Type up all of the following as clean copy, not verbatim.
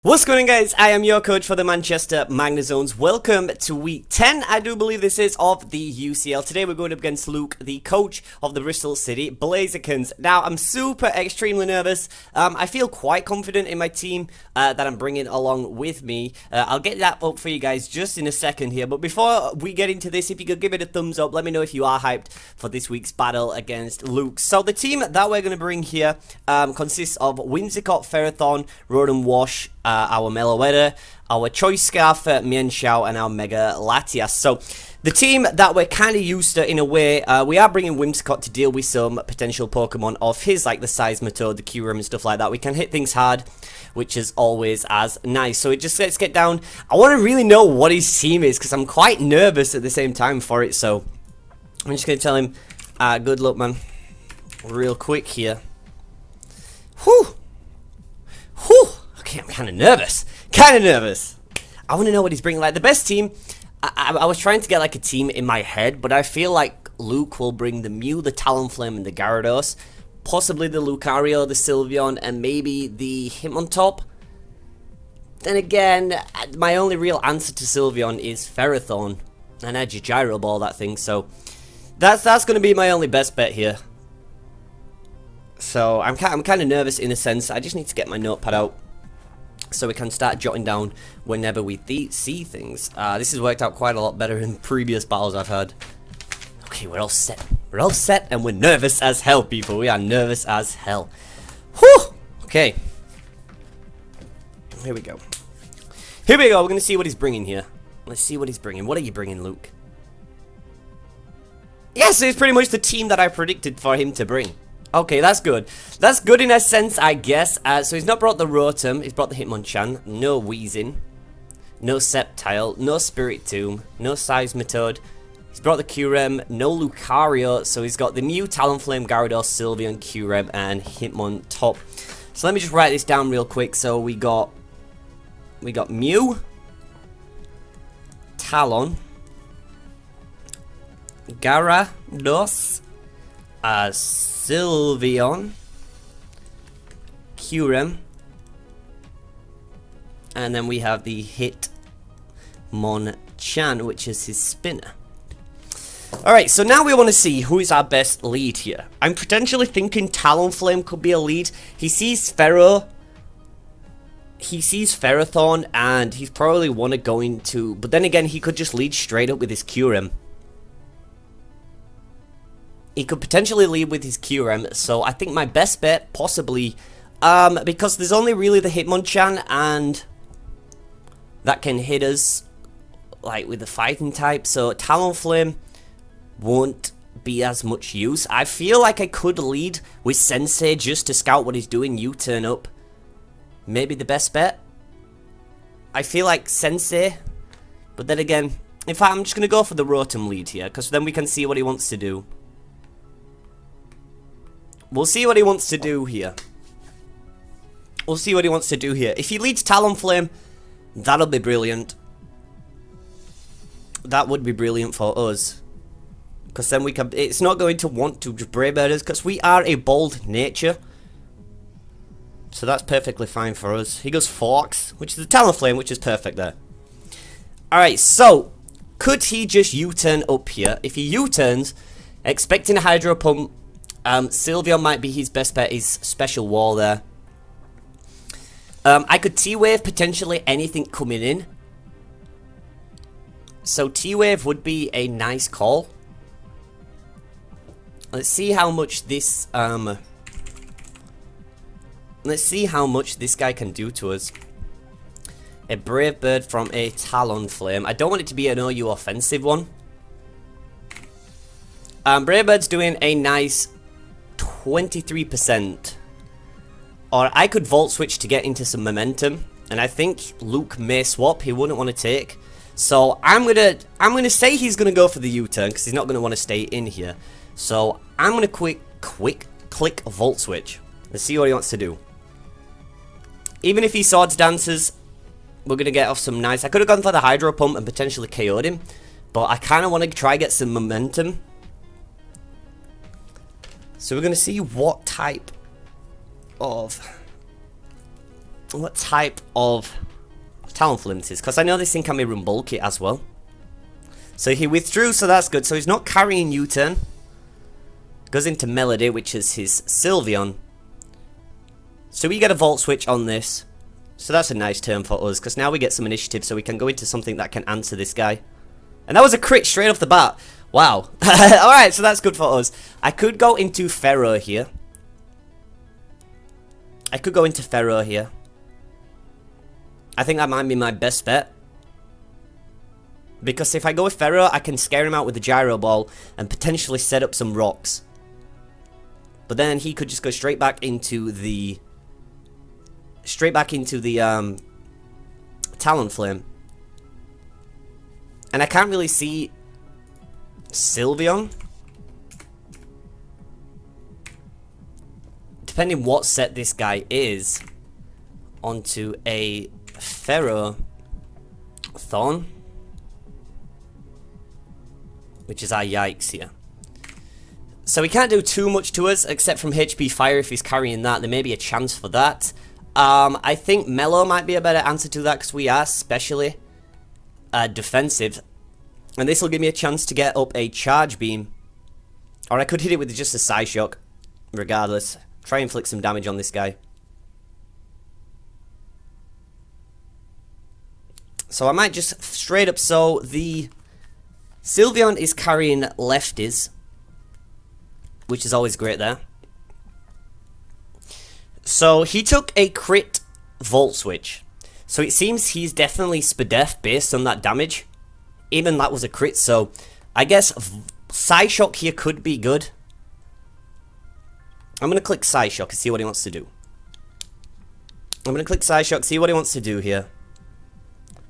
What's going on, guys? I am your coach for the Manchester Magnezones. Welcome to week 10, I do believe this is, of the UCL. Today we're going up against Luke, the coach of the Bristol City Blazikens. Now, I'm extremely nervous. I feel quite confident in my team that I'm bringing along with me. I'll get that up for you guys just in a second here. But before we get into this, if you could give it a thumbs up, let me know if you are hyped for this week's battle against Luke. So the team that we're going to bring here consists of Whimsicott, Ferrothorn, Rodent Wash, our Meloetta, our Choice Scarf, Mienshao, and our Mega Latias. So, the team that we're kind of used to in a way, we are bringing Whimsicott to deal with some potential Pokemon of his, like the Seismitoad, the Kyurem, and stuff like that. We can hit things hard, which is always as nice. So, let's get down. I want to really know what his team is, because I'm quite nervous at the same time for it. So, I'm just going to tell him, good luck, man. Real quick here. Whew! Whew! Okay, I'm kind of nervous. I want to know what he's bringing. Like, the best team, I was trying to get, like, a team in my head, but I feel like Luke will bring the Mew, the Talonflame, and the Gyarados. Possibly the Lucario, the Sylveon, and maybe the Hitmontop. Then again, my only real answer to Sylveon is Ferrothorn. And Edgy Gyro Ball, that thing, so that's going to be my only best bet here. So, I'm kind of nervous in a sense. I just need to get my notepad out, so we can start jotting down whenever we see things. This has worked out quite a lot better in previous battles I've had. Okay, we're all set. We're all set, and we're nervous as hell, people. We are nervous as hell. Whew! Okay. Here we go. Here we go. We're going to see what he's bringing here. Let's see what he's bringing. What are you bringing, Luke? Yes, it's pretty much the team that I predicted for him to bring. Okay, that's good. That's good in a sense, I guess. So he's not brought the Rotom, he's brought the Hitmonchan, no Weezing, no Sceptile, no Spiritomb, no Seismitoad. He's brought the Kyurem, no Lucario, so he's got the Mew, Talonflame, Gyarados, Sylveon, Kyurem, and Hitmontop. So let me just write this down real quick. So we got Mew, Talon, Gyarados, Sylveon, Kyurem, and then we have the Hitmonchan, which is his spinner. Alright, so now we want to see who is our best lead here. I'm potentially thinking Talonflame could be a lead. He sees Ferrothorn, and he's probably want to go into, but then again, he could just lead straight up with his Kyurem. He could potentially lead with his Kyurem, so I think my best bet, possibly, because there's only really the Hitmonchan, and that can hit us, like, with the fighting type, so Talonflame won't be as much use. I feel like I could lead with Sensei just to scout what he's doing, U-turn up. Maybe the best bet. I feel like Sensei, but then again, in fact, I'm just going to go for the Rotom lead here, because then we can see what he wants to do. We'll see what he wants to do here. If he leads Talonflame, that'll be brilliant. That would be brilliant for us. Because then we can... It's not going to want to just Brave Bird us, because we are a bold nature. So that's perfectly fine for us. He goes Forks, which is a Talonflame, which is perfect there. Alright, so... Could he just U-turn up here? If he U-turns, expecting a Hydro Pump, Sylveon might be his best bet, his special wall there. I could T-Wave potentially anything coming in. So T-Wave would be a nice call. Let's see how much this guy can do to us. A Brave Bird from a Talonflame. I don't want it to be an OU offensive one. Brave Bird's doing a nice 23%. Or I could Volt Switch to get into some momentum, and I think Luke may swap. He wouldn't want to take. So I'm gonna say he's gonna go for the U-turn because he's not gonna want to stay in here. So I'm gonna quick click Volt Switch. Let's see what he wants to do. Even if he Swords Dances, we're gonna get off some nice. I could have gone for the Hydro Pump and potentially KO'd him, but I kind of want to try get some momentum. So we're going to see what type of what type of Talonflame this is, because I know this thing can be run bulky as well. So he withdrew, so that's good. So he's not carrying U-turn. Goes into Melody, which is his Sylveon. So we get a Volt Switch on this. So that's a nice turn for us, because now we get some initiative, so we can go into something that can answer this guy. And that was a crit straight off the bat. Wow. Alright, so that's good for us. I could go into Pharaoh here. I think that might be my best bet. Because if I go with Pharaoh, I can scare him out with the Gyro Ball and potentially set up some rocks. But then he could just go straight back into the Talonflame. And I can't really see Sylveon. Depending what set this guy is, onto a Pharaoh Thorn, which is our yikes here. So he can't do too much to us except from HP Fire. If he's carrying that, there may be a chance for that. I think Mellow might be a better answer to that, because we are specially defensive. And this will give me a chance to get up a Charge Beam. Or I could hit it with just a Psyshock. Regardless. Try and inflict some damage on this guy. So I might just straight up, so the Sylveon is carrying lefties, which is always great there. So he took a crit Volt Switch. So it seems he's definitely Spadef based on that damage. Even that was a crit, so I guess Psyshock here could be good. I'm going to click Psyshock and see what he wants to do. Here.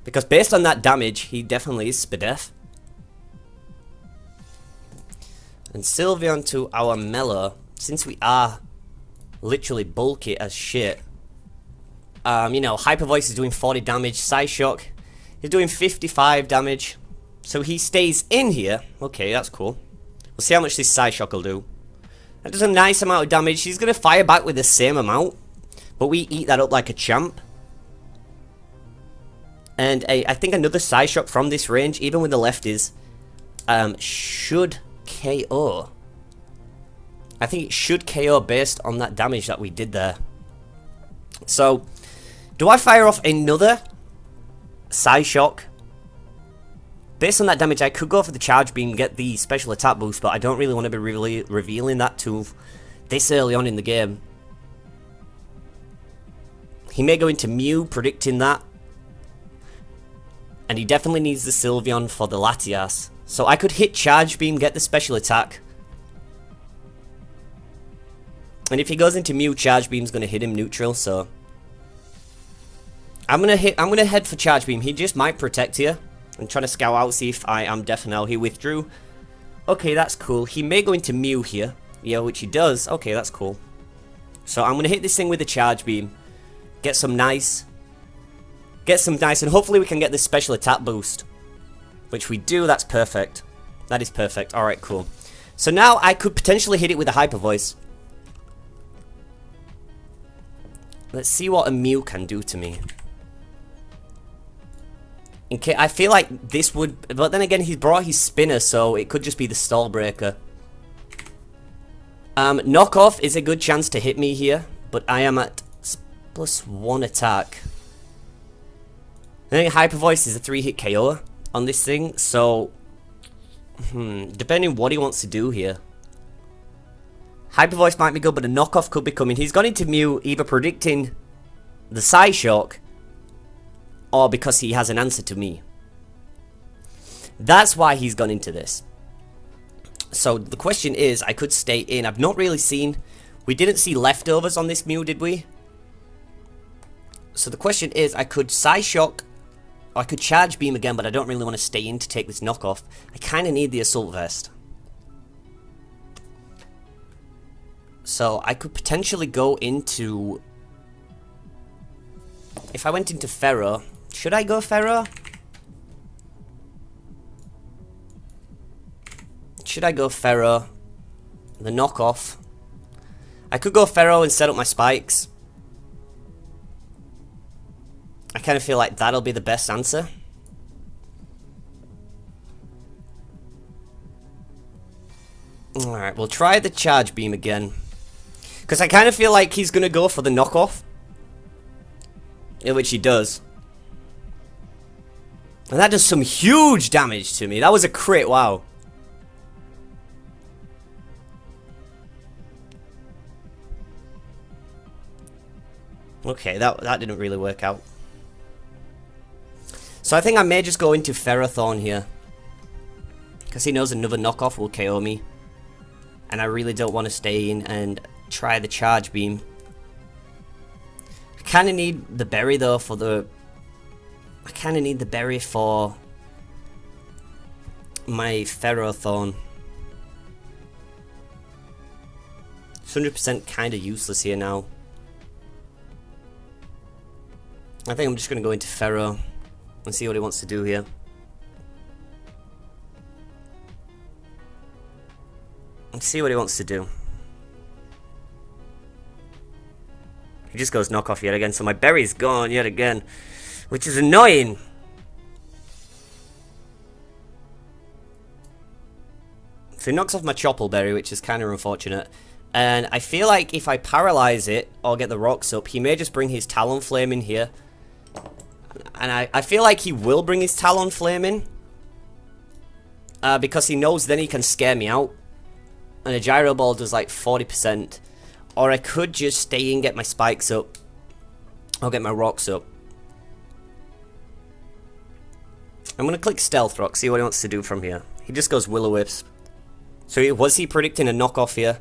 Because based on that damage, he definitely is Spadef. And Sylveon to our Mellow, since we are literally bulky as shit. You know, Hyper Voice is doing 40 damage, Psyshock is doing 55 damage. So he stays in here. Okay, that's cool. We'll see how much this Psyshock will do. That does a nice amount of damage. He's going to fire back with the same amount, but we eat that up like a champ. And I think another Psyshock from this range, even with the lefties, should KO. I think it should KO based on that damage that we did there. So, do I fire off another Psyshock? Based on that damage, I could go for the Charge Beam, get the special attack boost, but I don't really want to be really revealing that to this early on in the game. He may go into Mew, predicting that. And he definitely needs the Sylveon for the Latias. So I could hit Charge Beam, get the special attack. And if he goes into Mew, Charge Beam's going to hit him neutral, so I'm going to head for Charge Beam. He just might protect here. I'm trying to scout out, see if I am deaf now. He withdrew. Okay, that's cool. He may go into Mew here. Yeah, which he does. Okay, that's cool. So I'm going to hit this thing with a Charge Beam. Get some nice. And hopefully we can get this special attack boost. Which we do. That's perfect. That is perfect. Alright, cool. So now I could potentially hit it with a Hyper Voice. Let's see what a Mew can do to me. Okay, I feel like this would, but then again, he's brought his Spinner, so it could just be the Stall Breaker. Knockoff is a good chance to hit me here, but I am at +1 attack. I think Hyper Voice is a 3-hit KO on this thing, so depending what he wants to do here. Hyper Voice might be good, but a Knockoff could be coming. He's gone into Mew, either predicting the Psyshock, or because he has an answer to me. That's why he's gone into this. So the question is, I could stay in. I've not really seen, we didn't see leftovers on this Mew, did we? So the question is, I could Psyshock, or I could Charge Beam again, but I don't really want to stay in to take this knockoff. I kind of need the Assault Vest. So I could potentially go into, if I went into Pharaoh, should I go Pharaoh? Should I go Pharaoh? The knockoff. I could go Pharaoh and set up my spikes. I kind of feel like that'll be the best answer. Alright, we'll try the charge beam again. Because I kind of feel like he's going to go for the knockoff. In which he does. And that does some huge damage to me. That was a crit, wow. Okay, that didn't really work out. So I think I may just go into Ferrothorn here. Because he knows another knockoff will KO me. And I really don't want to stay in and try the charge beam. I kind of need the berry though for the... I kind of need the berry for my Ferrothorn. 100% kind of useless here now. I think I'm just going to go into Ferro and see what he wants to do here. Let's see what he wants to do. He just goes knockoff yet again, so my berry's gone yet again, which is annoying. So he knocks off my Chople Berry, which is kind of unfortunate. And I feel like if I paralyze it or get the rocks up, he may just bring his Talonflame in here. And I feel like he will bring his Talonflame in. Because he knows then he can scare me out. And a Gyro Ball does like 40%. Or I could just stay and get my spikes up. Or get my rocks up. I'm going to click Stealth Rock, see what he wants to do from here. He just goes Will-O-Wisp. So was he predicting a knockoff here?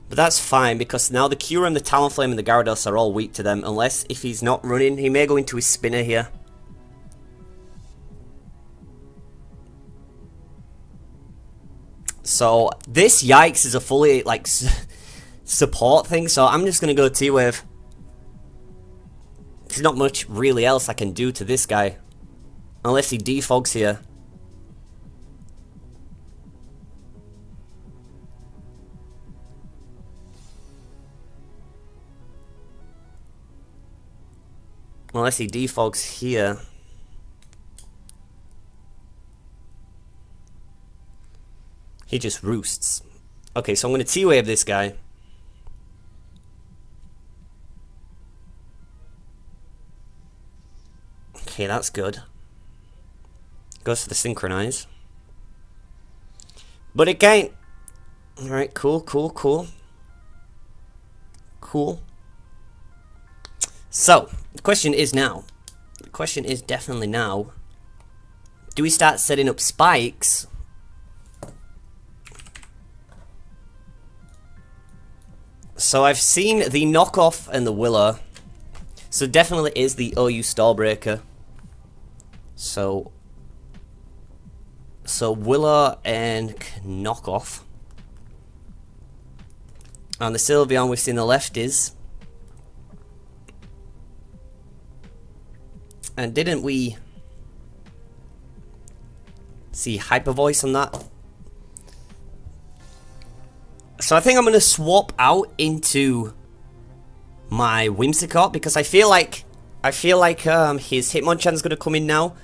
But that's fine, because now the Kyurem, the Talonflame, and the Gyarados are all weak to them. Unless, if he's not running, he may go into his Spinner here. So, this Yikes is a fully, like, support thing, so I'm just going to go T-Wave. There's not much really else I can do to this guy. Unless he defogs here. Unless he defogs here. He just roosts. Okay, so I'm going to T-Wave this guy. Okay, that's good. Goes for the Synchronize. But it can't. Alright, cool. Cool. So, the question is now. The question is definitely now. Do we start setting up spikes? So I've seen the knockoff and the Willow. So definitely is the OU Stallbreaker. So Willow and knockoff. And the Sylveon we've seen the left is. And didn't we see Hyper Voice on that? So I think I'm going to swap out into my Whimsicott because I feel like his Hitmonchan's going to come in now.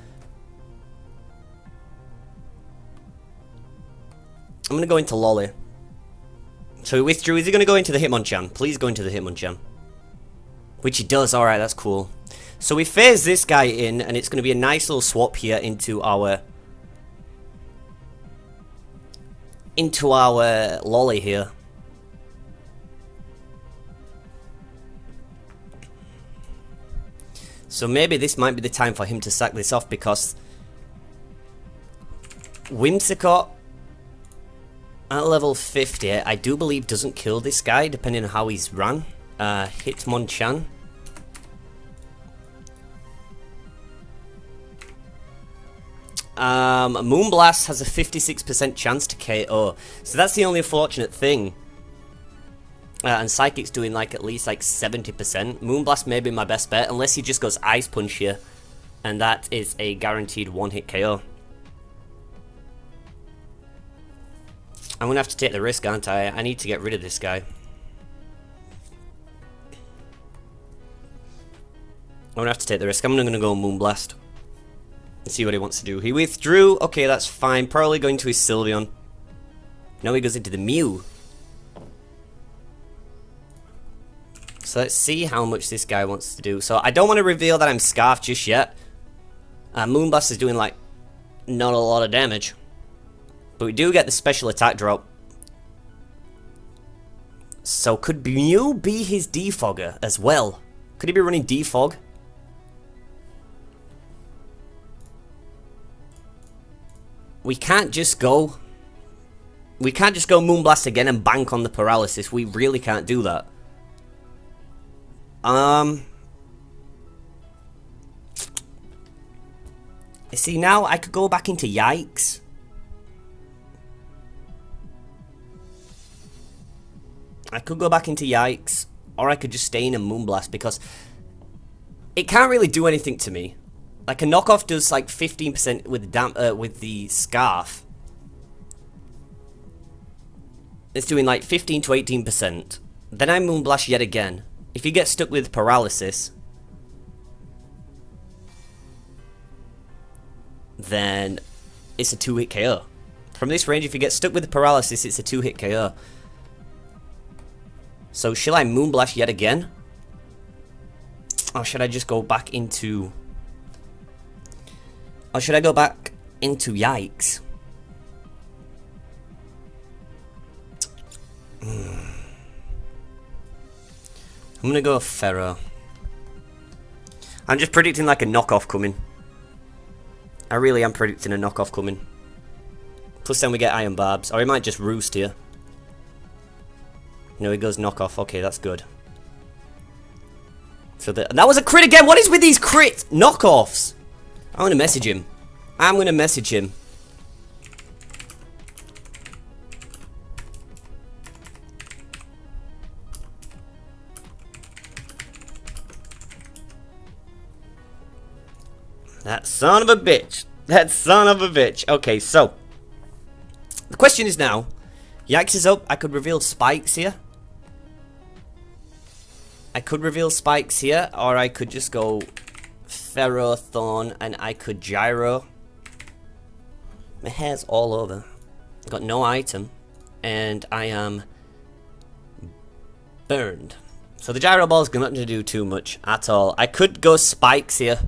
I'm going to go into Lolly. So he withdrew. Is he going to go into the Hitmonchan? Please go into the Hitmonchan. Which he does. Alright, that's cool. So we phase this guy in, and it's going to be a nice little swap here into our Lolly here. So maybe this might be the time for him to sack this off because Whimsicott at level 50, I do believe doesn't kill this guy depending on how he's run. Hitmonchan. Moonblast has a 56% chance to KO, so that's the only unfortunate thing. And Psychic's doing like at least like 70%. Moonblast may be my best bet, unless he just goes Ice Punch here, and that is a guaranteed one-hit KO. I'm gonna have to take the risk, aren't I? I need to get rid of this guy. I'm gonna have to take the risk. I'm gonna go Moonblast and see what he wants to do. He withdrew. Okay, that's fine. Probably going to his Sylveon. Now he goes into the Mew. So let's see how much this guy wants to do. So I don't want to reveal that I'm Scarf just yet. Moonblast is doing, like, not a lot of damage. But we do get the special attack drop. So could Mew be his Defogger as well? Could he be running Defog? We can't just go... We can't just go Moonblast again and bank on the paralysis. We really can't do that. See, now I could go back into Yikes. I could go back into Yikes, or I could just stay in a Moonblast, because it can't really do anything to me. Like, a knockoff does like 15% with the Scarf. It's doing like 15 to 18%. Then I Moonblast yet again. If he gets stuck with paralysis, then it's a 2-hit KO. From this range, if he gets stuck with paralysis, it's a 2-hit KO. So shall I Moonblast yet again? Or should I just go back into... Or should I go back into Yikes? I'm gonna go Pharaoh. I'm just predicting like a knockoff coming. I really am predicting a knockoff coming. Plus then we get Iron Barbs. Or he might just Roost here. No, he goes knockoff. Okay, that's good. So that was a crit again. What is with these crit knockoffs? I'm gonna message him. I'm gonna message him. That son of a bitch. That son of a bitch. Okay, so the question is now, Yikes is up. I could reveal Spikes here. I could reveal Spikes here, or I could just go Pharaoh Thorn and I could Gyro. My hair's all over. I've got no item, and I am burned. So the Gyro Ball's not going to do too much at all. I could go Spikes here.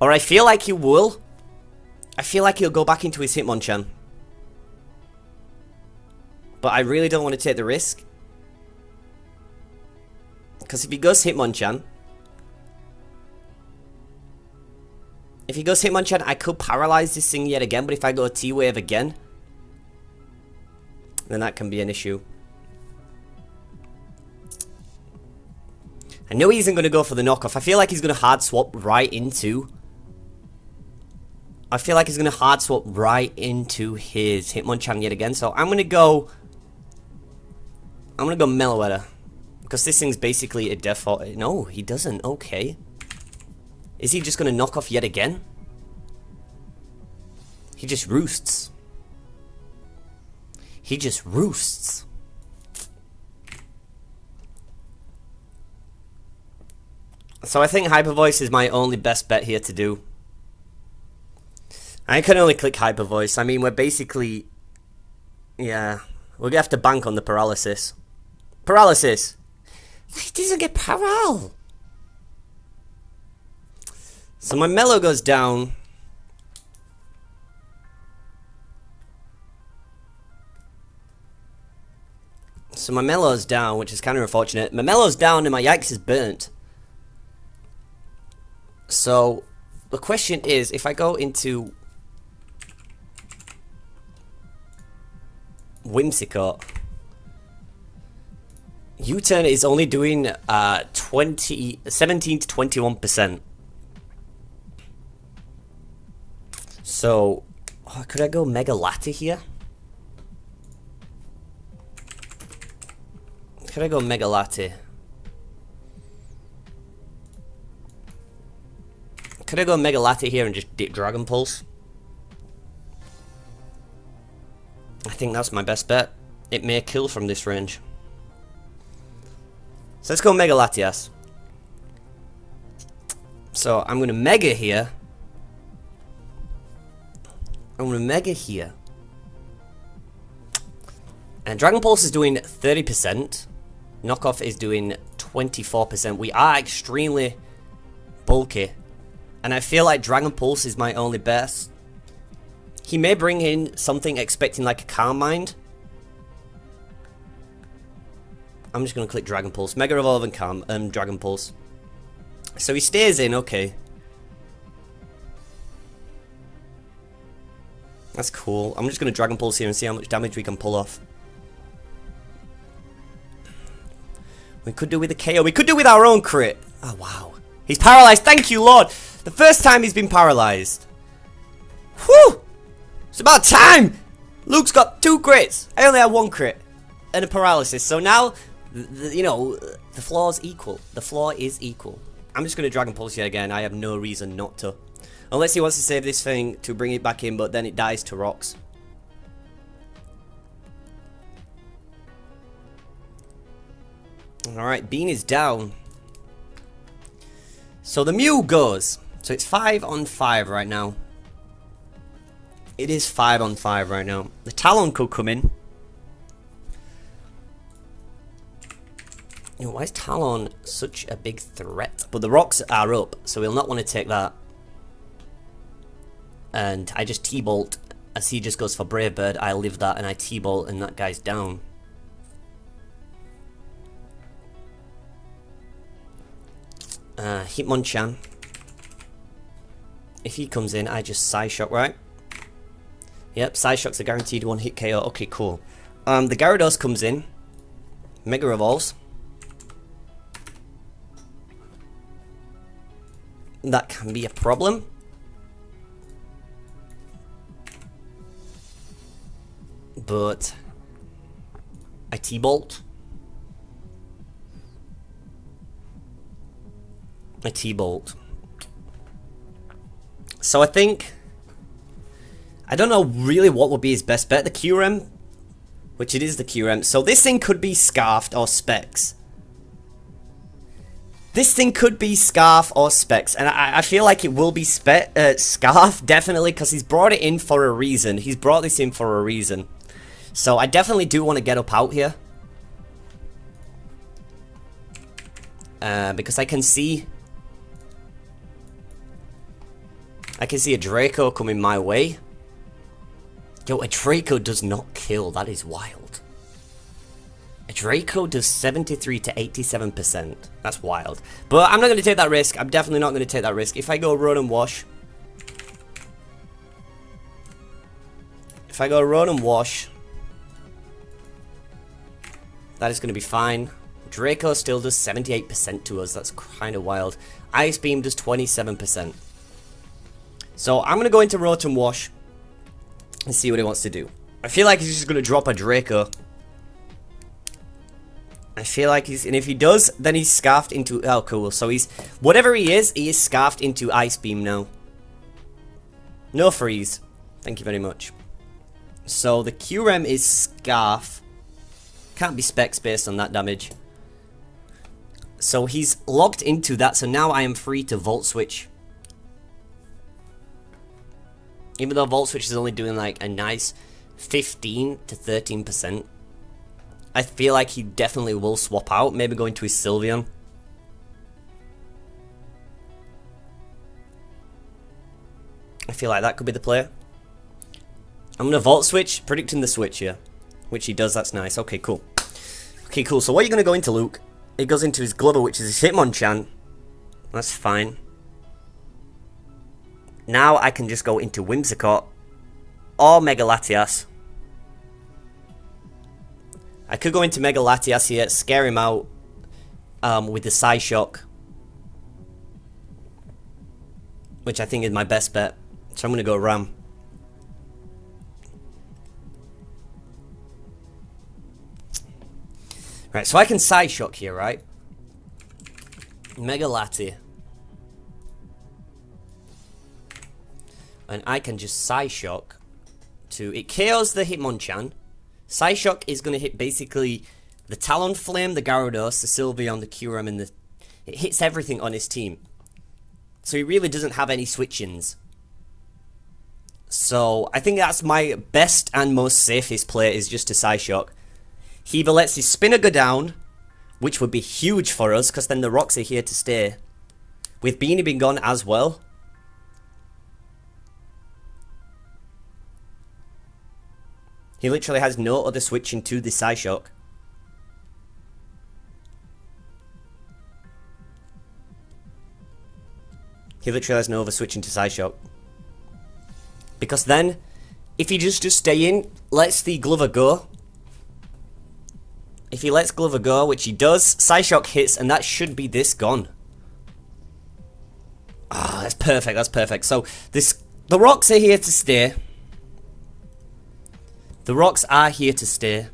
Or I feel like he will. I feel like he'll go back into his Hitmonchan. But I really don't want to take the risk. Because if he goes Hitmonchan... If he goes Hitmonchan, I could paralyze this thing yet again. But if I go T-Wave again... then that can be an issue. I know he isn't going to go for the knockoff. I feel like he's going to hard swap right into... I feel like he's going to hard swap right into his Hitmonchan yet again. So I'm going to go... I'm going to go Meloetta. Because this thing's basically a default... No, he doesn't. Okay. Is he just going to knock off yet again? He just roosts. He just roosts. So I think Hyper Voice is my only best bet here to do. I can only click Hyper Voice. I mean, we're basically... Yeah. We're going to have to bank on the paralysis. Paralysis! He doesn't get paral! So my Mellow goes down. So my Mellow's down, which is kind of unfortunate. My Mellow's down and my Yikes is burnt. So the question is, if I go into Whimsicott, U-turn is only doing 17 to 21%. So, could I go Mega Latte here? Could I go Mega Latte? Could I go Mega Latte here and just dip Dragon Pulse? I think that's my best bet. It may kill from this range. So let's go Mega Latias. So I'm gonna Mega here. I'm gonna Mega here. And Dragon Pulse is doing 30%. Knockoff is doing 24%. We are extremely bulky. And I feel like Dragon Pulse is my only best. He may bring in something expecting like a Calm Mind. I'm just going to click Dragon Pulse. Mega Evolve and Calm, Dragon Pulse. So he stays in, okay. That's cool. I'm just going to Dragon Pulse here and see how much damage we can pull off. We could do with a KO. We could do with our own crit. Oh, wow. He's paralyzed. Thank you, Lord. The first time he's been paralyzed. Whew. It's about time. Luke's got 2 crits. I only have 1 crit. And a paralysis. So now, you know, the floor is equal. The floor is equal. I'm just going to Dragon Pulse yet again. I have no reason not to. Unless he wants to save this thing to bring it back in, but then it dies to rocks. Alright, Bean is down. So the Mew goes. So it's 5 on 5 right now. It is 5 on 5 right now. The Talon could come in. You know, why is Talon such a big threat? But the rocks are up, so we'll not want to take that. And I just T-Bolt. As he just goes for Brave Bird, I live that and I T-Bolt and that guy's down. Hitmonchan. If he comes in, I just Psyshock, right? Yep, Psyshock's a guaranteed 1-hit KO. Okay, cool. The Gyarados comes in. Mega Evolves. That can be a problem. But I T-Bolt. A T-Bolt. So I think, I don't know really what would be his best bet. The QRM, which it is the QRM. So this thing could be Scarfed or Specs. This thing could be Scarf or Specs, and I feel like it will be Scarf, definitely, because he's brought it in for a reason. He's brought this in for a reason. So I definitely do want to get up out here. Because I can see a Draco coming my way. Yo, a Draco does not kill. That is wild. A Draco does 73 to 87%. That's wild. But I'm not going to take that risk. I'm definitely not going to take that risk. If I go Run and Wash. If I go Run and Wash. That is going to be fine. Draco still does 78% to us. That's kind of wild. Ice Beam does 27%. So I'm going to go into Rotom Wash and see what he wants to do. I feel like he's just going to drop a Draco. I feel like he's... And if he does, then he's Scarfed into... Oh, cool. So he's... Whatever he is Scarfed into Ice Beam now. No Freeze. Thank you very much. So the QRM is Scarf. Can't be Specs based on that damage. So he's locked into that. So now I am free to Volt Switch. Even though Volt Switch is only doing like a nice 15 to 13%. I feel like he definitely will swap out. Maybe go into his Sylveon. I feel like that could be the play. I'm going to Volt Switch, predicting the switch here. Which he does, that's nice. Okay, cool. Okay, cool. So what are you going to go into, Luke? It goes into his Glover, which is his Hitmonchan. That's fine. Now I can just go into Whimsicott or Mega Latias. I could go into Mega Latias here, scare him out with the Psyshock, which I think is my best bet. So I'm going to go Ram. Right, so I can Psyshock here, right? Mega Lati. And I can just Psyshock to... It KOs the Hitmonchan. Psyshock is going to hit basically the Talonflame, the Gyarados, the Sylveon, the Kyurem, and the... It hits everything on his team. So he really doesn't have any switch-ins. So I think that's my best and most safest play, is just to Psyshock. He either lets his spinner go down, which would be huge for us, because then the rocks are here to stay. With Beanie being gone as well. He literally has no other switching to the Psyshock. He literally has no other switching to Psyshock. Because then, if he just stay in, lets the Glover go. If he lets Glover go, which he does, Psyshock hits, and that should be this gone. Ah, that's perfect, that's perfect. So, the rocks are here to stay. The rocks are here to stay.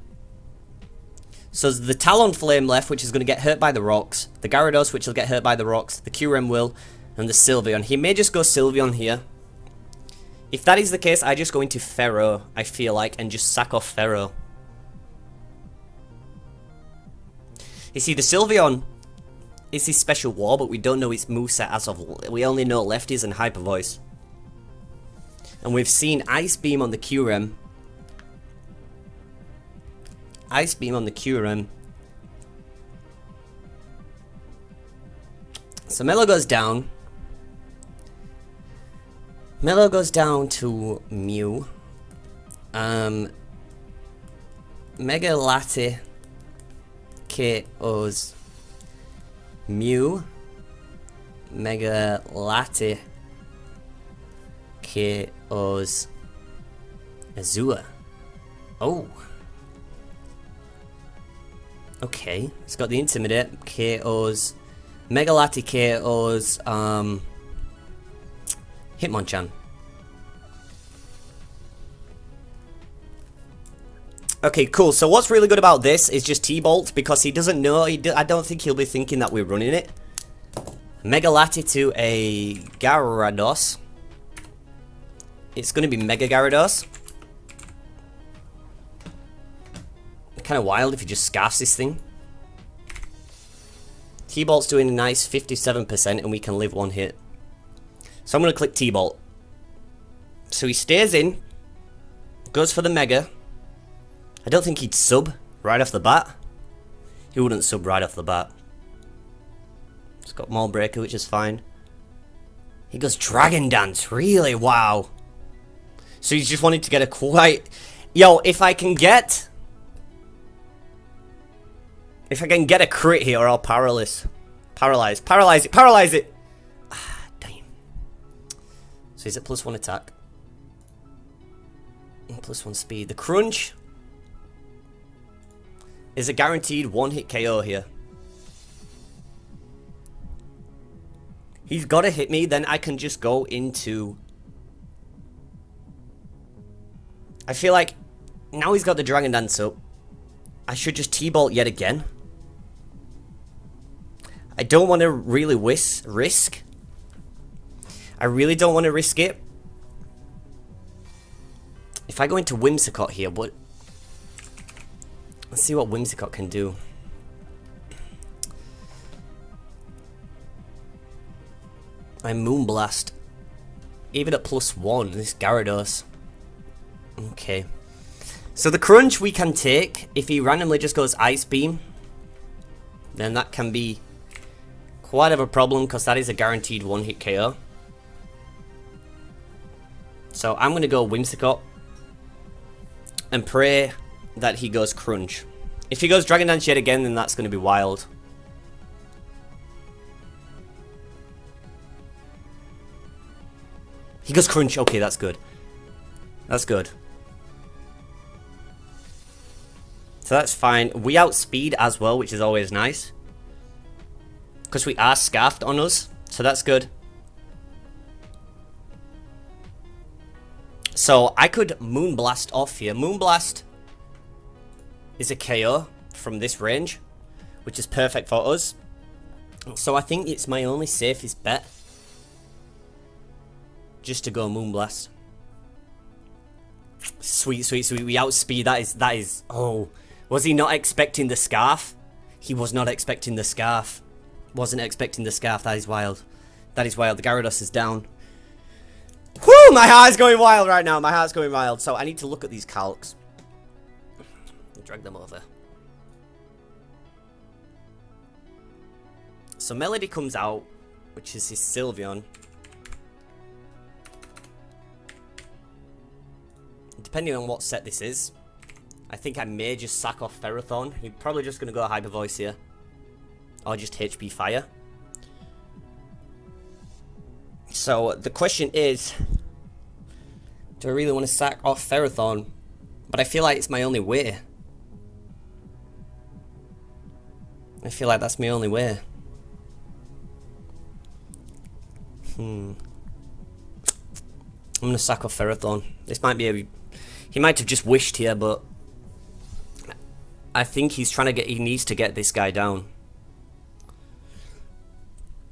So there's the Talonflame left, which is going to get hurt by the rocks. The Gyarados, which will get hurt by the rocks. The Kyurem will. And the Sylveon. He may just go Sylveon here. If that is the case, I just go into Pharaoh, I feel like, and just sack off Pharaoh. You see, the Sylveon is his special war, but we don't know its moveset as of... We only know lefties and Hyper Voice. And we've seen Ice Beam on the Kyurem. Ice Beam on the Kyurem. So Melo goes down. Melo goes down to Mew. Mega Latte KOs Mew. Mega Latte KOs Azure. Oh. Okay. It's got the Intimidate. KOs. Mega Latte KOs Hitmonchan. Okay, cool. So what's really good about this is just T-Bolt, because he doesn't know. I don't think he'll be thinking that we're running it. Mega Latte to a Gyarados. It's going to be Mega Gyarados. Kind of wild if he just scarfs this thing. T-Bolt's doing a nice 57% and we can live one hit. So I'm going to click T-Bolt. So he stays in. Goes for the Mega. I don't think he'd sub right off the bat. He wouldn't sub right off the bat. It's got Maul Breaker, which is fine. He goes Dragon Dance. Really? Wow. So he's just wanting to get a quite... Yo, if I can get a crit here, I'll paralyze it. Ah, damn. So he's at +1 attack. And +1 speed. The Crunch is a guaranteed one-hit KO here. He's got to hit me, then I can just go into... I feel like now he's got the Dragon Dance up, I should just T-Bolt yet again. I don't want to really risk. I really don't want to risk it. If I go into Whimsicott here, but... Let's see what Whimsicott can do. I Moonblast. Even at +1, this Gyarados. Okay. So the Crunch we can take. If he randomly just goes Ice Beam, then that can be quite of a problem, because that is a guaranteed one-hit KO. So I'm going to go Whimsicott and pray that he goes Crunch. If he goes Dragon Dance yet again, then that's going to be wild. He goes Crunch. Okay, that's good. That's good. So that's fine. We outspeed as well, which is always nice. Because we are scarfed on us. So that's good. So I could Moonblast off here. Moonblast is a KO from this range, which is perfect for us. So I think it's my only safest bet, just to go Moonblast. Sweet, sweet, sweet. We outspeed. That is. Oh, was he not expecting the Scarf? He was not expecting the Scarf. Wasn't expecting the Scarf. That is wild. That is wild. The Gyarados is down. Whoo! My heart's going wild right now. My heart's going wild. So I need to look at these calcs. Drag them over. So Melody comes out, which is his Sylveon. Depending on what set this is, I think I may just sack off Ferrothorn. He's probably just going to go Hyper Voice here. Or just HP Fire. So the question is, do I really want to sack off Ferrothorn? But I feel like it's my only way. I feel like that's my only way. I'm going to sack off Ferrothorn. This might be a... He might have just wished here, but... I think he's trying to get... He needs to get this guy down.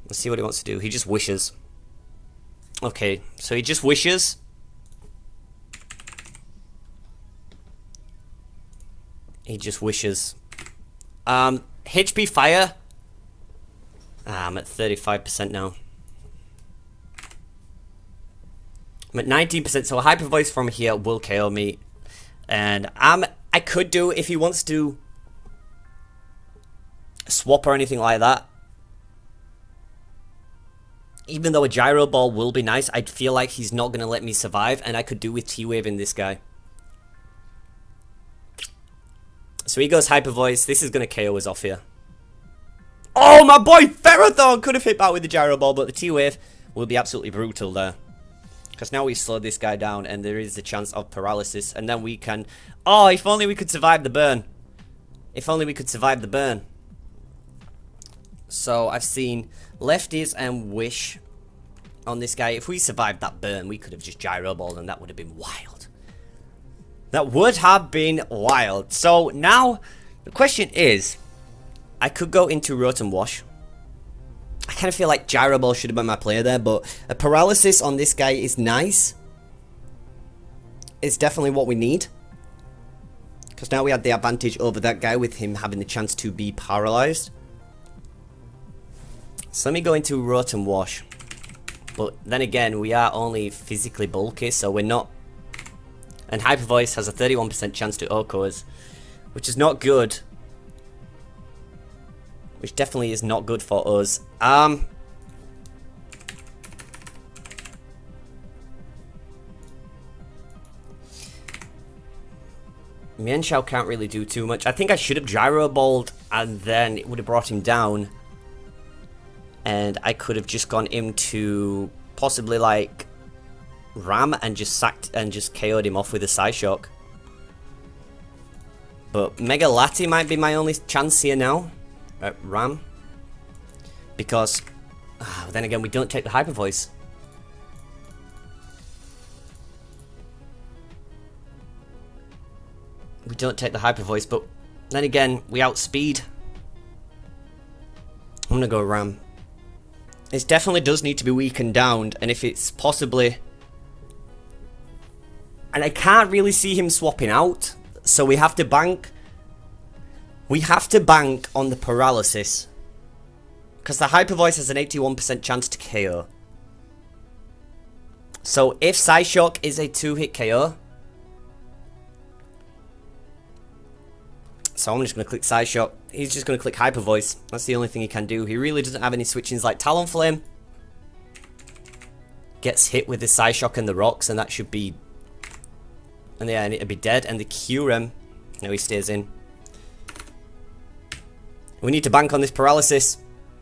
Let's see what he wants to do. He just wishes. Okay, so he just wishes. He just wishes. HP Fire. I'm at 35% now. I'm at 19%, so a Hyper Voice from here will KO me. And I could do, if he wants to swap or anything like that. Even though a Gyro Ball will be nice, I feel like he's not going to let me survive. And I could do with T-Waving this guy. So he goes Hyper Voice. This is going to KO us off here. Oh, my boy Ferrothorn could have hit back with the Gyro Ball, but the T-Wave will be absolutely brutal there. Because now we slowed this guy down, and there is the chance of paralysis. And then we can... Oh, if only we could survive the burn. If only we could survive the burn. So I've seen lefties and wish on this guy. If we survived that burn, we could have just Gyro Balled, and that would have been wild. That would have been wild. So now, the question is, I could go into Rotom Wash. I kind of feel like Gyro Ball should have been my player there, but a paralysis on this guy is nice. It's definitely what we need. Because now we had the advantage over that guy with him having the chance to be paralyzed. So let me go into Rotom Wash. But then again, we are only physically bulky, so we're not... And Hyper Voice has a 31% chance to OHKO us, which is not good. Which definitely is not good for us. Mienshao can't really do too much. I think I should have Gyro Balled, and then it would have brought him down. And I could have just gone into possibly like Ram and just sacked and just KO'd him off with a Psyshock. But Mega Lati might be my only chance here now. Ram. Because then again, we don't take the Hyper Voice. We don't take the Hyper Voice, but then again, we outspeed. I'm gonna go Ram. It definitely does need to be weakened down, and if it's possibly... And I can't really see him swapping out, so we have to bank... We have to bank on the paralysis. Because the Hyper Voice has an 81% chance to KO. So if Psyshock is a 2-hit KO... So I'm just going to click Psyshock. He's just going to click Hyper Voice. That's the only thing he can do. He really doesn't have any switchings like Talonflame. Gets hit with the Psyshock and the rocks, and that should be... And yeah, and it'll be dead. And the Kyurem... No, he stays in. We need to bank on this paralysis.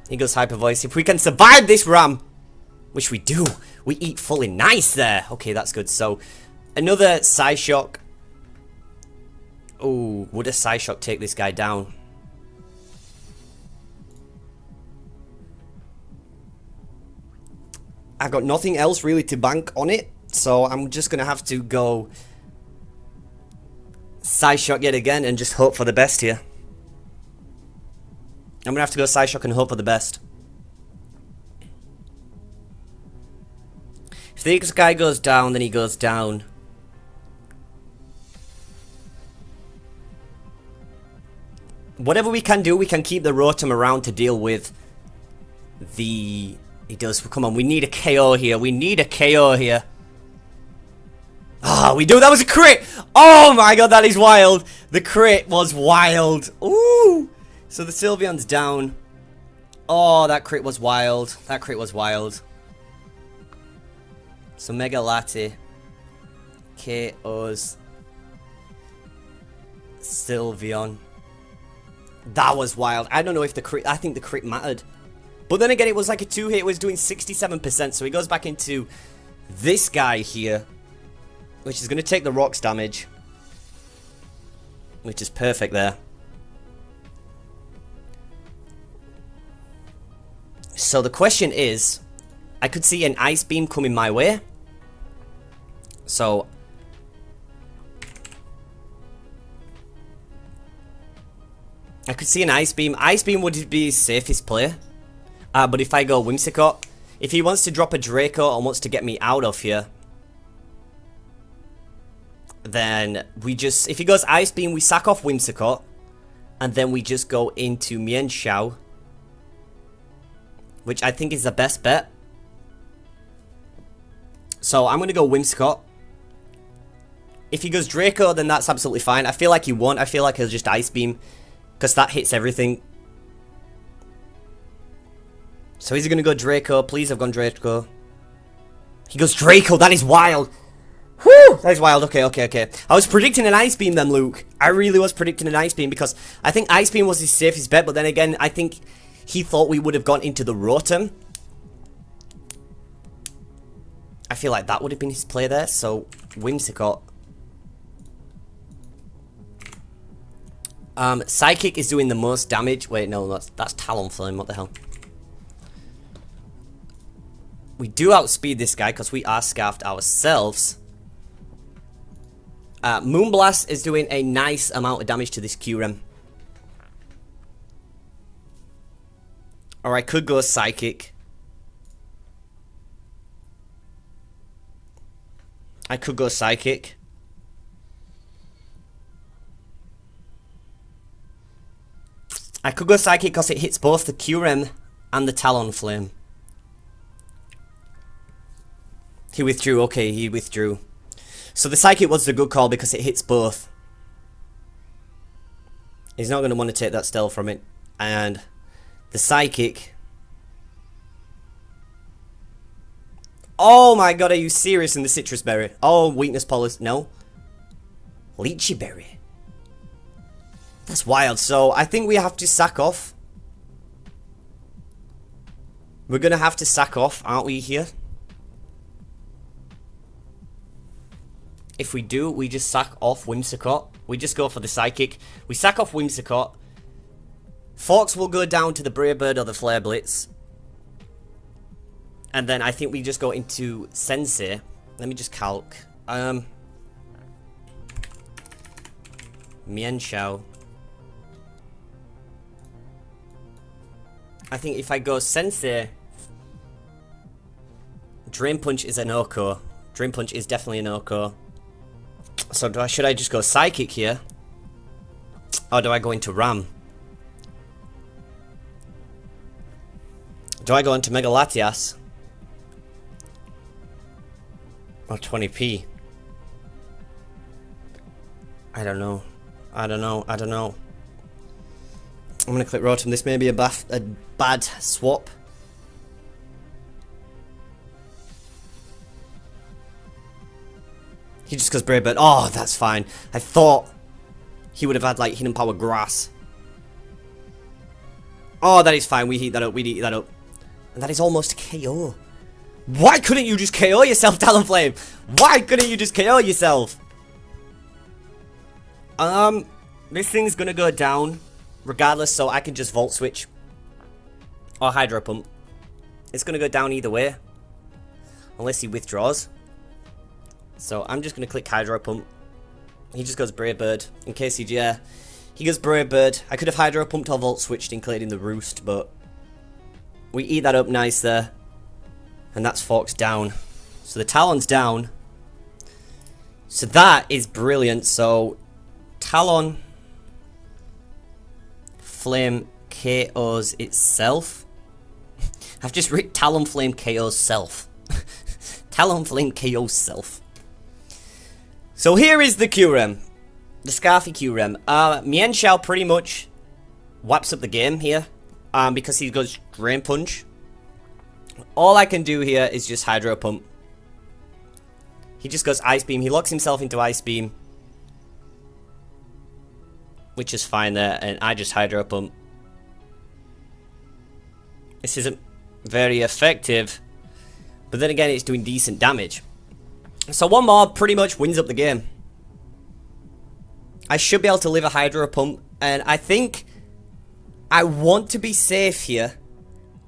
He goes Hyper Voice. If we can survive this Ram, which we do, we eat fully nice there. Okay, that's good. So, another Psyshock. Oh, would a Psyshock take this guy down? I've got nothing else really to bank on it, so I'm just going to have to go Psyshock yet again and just hope for the best here. I'm going to have to go Psyshock and hope for the best. If this guy goes down, then he goes down. Whatever we can do, we can keep the Rotom around to deal with the He does. Come on, we need a KO here. We need a KO here. Ah, we do. That was a crit. Oh my god, that is wild. The crit was wild. Ooh. So the Sylveon's down. Oh, that crit was wild. That crit was wild. So Mega Latte KOs Sylveon. That was wild. I don't know if the crit... I think the crit mattered. But then again, it was like a 2-hit. It was doing 67%. So he goes back into this guy here, which is going to take the rocks damage. Which is perfect there. So the question is, I could see an Ice Beam coming my way. So I could see an Ice Beam. Ice Beam would be his safest play. But if I go Whimsicott, if he wants to drop a Draco and wants to get me out of here, then we just... If he goes Ice Beam, we sack off Whimsicott. And then we just go into Mienshao, which I think is the best bet. So I'm going to go Whimsicott. If he goes Draco, then that's absolutely fine. I feel like he won't. I feel like he'll just Ice Beam, because that hits everything. So is he going to go Draco? Please have gone Draco. He goes Draco. That is wild. Whew! That is wild. Okay, okay, okay. I was predicting an Ice Beam then, Luke. I really was predicting an Ice Beam, because I think Ice Beam was his safest bet. But then again, I think he thought we would have gone into the Rotom. I feel like that would have been his play there. So, Whimsicott. Psychic is doing the most damage. Wait, no, that's Talonflame. What the hell? We do outspeed this guy because we are scarfed ourselves. Moonblast is doing a nice amount of damage to this Kyurem. Or I could go Psychic. I could go Psychic. I could go Psychic because it hits both the Kyurem and the Talonflame. He withdrew. Okay, he withdrew. So the Psychic was the good call because it hits both. He's not going to want to take that steal from it. And the Psychic... Oh my god, are you serious in the Citrus Berry? Oh, Weakness Policy. No. Lychee Berry. That's wild. So I think we have to sack off. We're going to have to sack off, aren't we, here? If we do, we just sack off Whimsicott. We just go for the Psychic. We sack off Whimsicott. Fox will go down to the Brave Bird or the Flare Blitz. And then I think we just go into Sensei. Let me just calc. Mienshao. I think if I go Sensei, Drain Punch is an Oko. Drain Punch is definitely an Oko. So should I just go Psychic here? Or do I go into Ram? Do I go into Mega Latias? Or 20p? I don't know. I don't know. I don't know. I'm going to click Rotom. This may be a bad swap. He just goes Brave Bird. Oh, that's fine. I thought he would have had, like, Hidden Power Grass. Oh, that is fine. We heat that up. We heat that up. And that is almost a KO. Why couldn't you just KO yourself, Talonflame? Why couldn't you just KO yourself? This thing's gonna go down regardless, so I can just Volt Switch. Or Hydro Pump. It's gonna go down either way. Unless he withdraws. So I'm just going to click Hydro Pump. He just goes Brave Bird. In case he, yeah. He goes Brave Bird. I could have Hydro Pumped or Volt Switched, including the Roost, but we eat that up nice there. And that's Fox down. So the Talon's down. So that is brilliant. So Talon Flame KOs itself. I've just written Talonflame KO's self. Talonflame KO's self. So here is the Kyurem. The Scarfy Kyurem. Mienshao pretty much wipes up the game here. Because he goes Drain Punch. All I can do here is just Hydro Pump. He just goes Ice Beam. He locks himself into Ice Beam. Which is fine there. And I just Hydro Pump. This isn't very effective. But then again, it's doing decent damage. So one more pretty much wins up the game. I should be able to live a Hydro Pump. And I think I want to be safe here.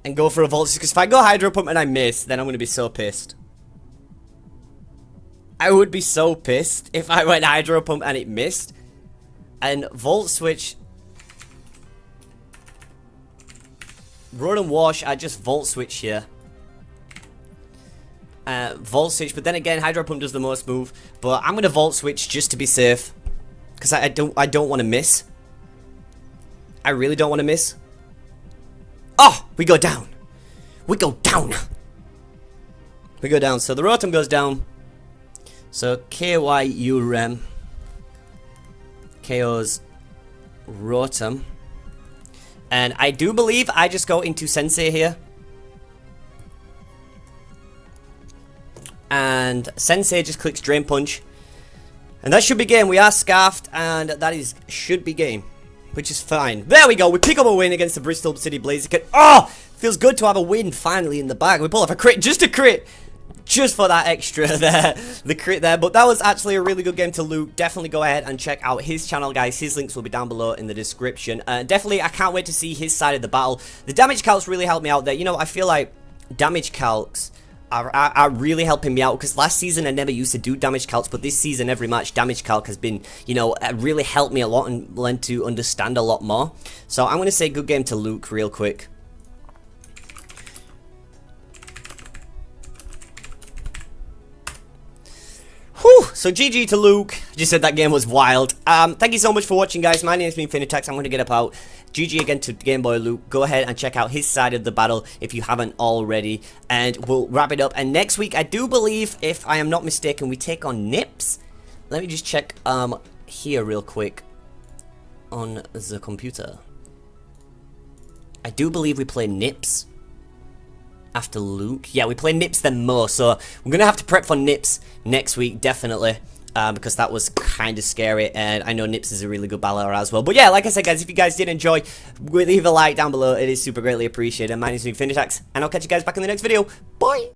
And go for a Volt Switch. Because if I go Hydro Pump and I miss, then I'm going to be so pissed. I would be so pissed if I went Hydro Pump and it missed. And Volt Switch. Rotom Wash, I just Volt Switch here. Volt Switch, but then again, Hydro Pump does the most move. But I'm going to Volt Switch just to be safe. Because I don't want to miss. I really don't want to miss. Oh, we go down. We go down. We go down. So the Rotom goes down. So Kyurem KO's Rotom. And I do believe I just go into Sensei here. And Sensei just clicks Drain Punch. And that should be game. We are scarfed, and that should be game. Which is fine. There we go. We pick up a win against the Bristol City Blaziken. Oh! Feels good to have a win finally in the bag. We pull off a crit. Just a crit. Just for that extra there. The crit there. But that was actually a really good game to Luke. Definitely go ahead and check out his channel, guys. His links will be down below in the description. Definitely, I can't wait to see his side of the battle. The damage calcs really helped me out there. You know, I feel like damage calcs are really helping me out, because last season I never used to do damage calcs, but this season every match damage calc has been, you know, really helped me a lot and learned to understand a lot more. So I'm going to say good game to Luke real quick. Whew, so GG to Luke. Just said that game was wild. Thank you so much for watching, guys. My name has been FeintAttacks. I'm going to get up out. GG again to Game Boy Luke. Go ahead and check out his side of the battle if you haven't already. And we'll wrap it up. And next week, I do believe, if I am not mistaken, we take on Nips. Let me just check here real quick on the computer. I do believe we play Nips after Luke. Yeah, we play Nips then Mo. So we're going to have to prep for Nips next week, definitely. Because that was kind of scary, and I know Nips is a really good battler as well. But yeah, like I said, guys, if you guys did enjoy, leave a like down below. It is super greatly appreciated. My name is FeintAttacks, and I'll catch you guys back in the next video. Bye!